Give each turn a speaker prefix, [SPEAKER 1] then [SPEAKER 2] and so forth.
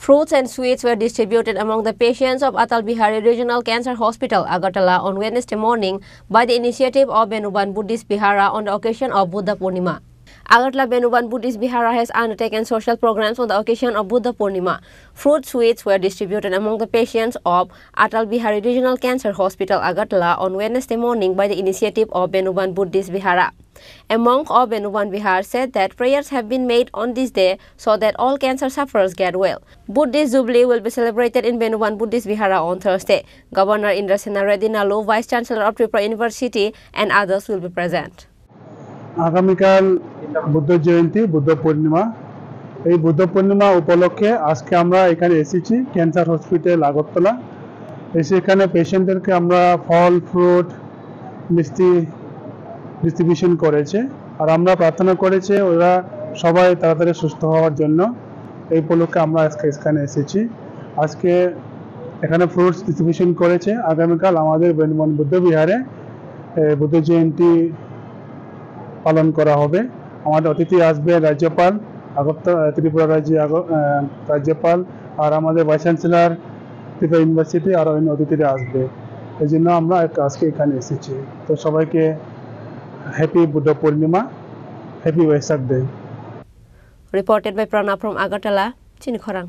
[SPEAKER 1] Fruits and sweets were distributed among the patients of Atal Bihari Regional Cancer Hospital, Agartala, on Wednesday morning by the initiative of Benuban Buddhist Vihara on the occasion of Buddha Purnima. Agartala Benuban Buddhist Vihara has undertaken social programs on the occasion of Buddha Purnima. Fruit sweets were distributed among the patients of Atal Bihari Regional Cancer Hospital, Agartala, on Wednesday morning by the initiative of Benuban Buddhist Vihara. A monk of Benuban Vihar said that prayers have been made on this day so that all cancer sufferers get well. Buddhist Jubilee will be celebrated in Benuban Buddhist Vihara on Thursday. Governor Indrasena Reddy Nalu, Vice Chancellor of Tripura University, and others will be present.
[SPEAKER 2] আগামীকাল বুদ্ধ জয়ন্তী বুদ্ধ পূর্ণিমা এই বুদ্ধ পূর্ণিমা উপলক্ষে আজকে আমরা এখানে এসেছি cancer hospital Agartala এসে এখানে পেশেন্টদেরকে আমরা ফল ফ্রুট মিষ্টি ডিস্ট্রিবিউশন করেছে আর আমরা প্রার্থনা করেছে ওরা সবাই তাড়াতাড়ি সুস্থ হওয়ার জন্য এই উপলক্ষে আমরা আজকে এখানে এসেছি আজকে এখানে ফ্রুটস ডিস্ট্রিবিউশন করেছে আগামীকাল আমাদের বেনুবন বুদ্ধ বিহারে বুদ্ধ জয়ন্তী পালন করা হবে আমাদের অতিথি আসবে রাজ্যপাল আগরতলা ত্রিপুরা রাজ্যপাল আর আমাদের ভাইস চ্যান্সেলর ত্রিপুরা ইউনিভার্সিটি আর অন্য অতিথিরা আসবে এই জন্য আমরা আজকে এখানে এসেছি তো সবাইকে happy Buddha Purnima happy Wesak day
[SPEAKER 1] Reported by Pranab from Agartala, Chinikhorang.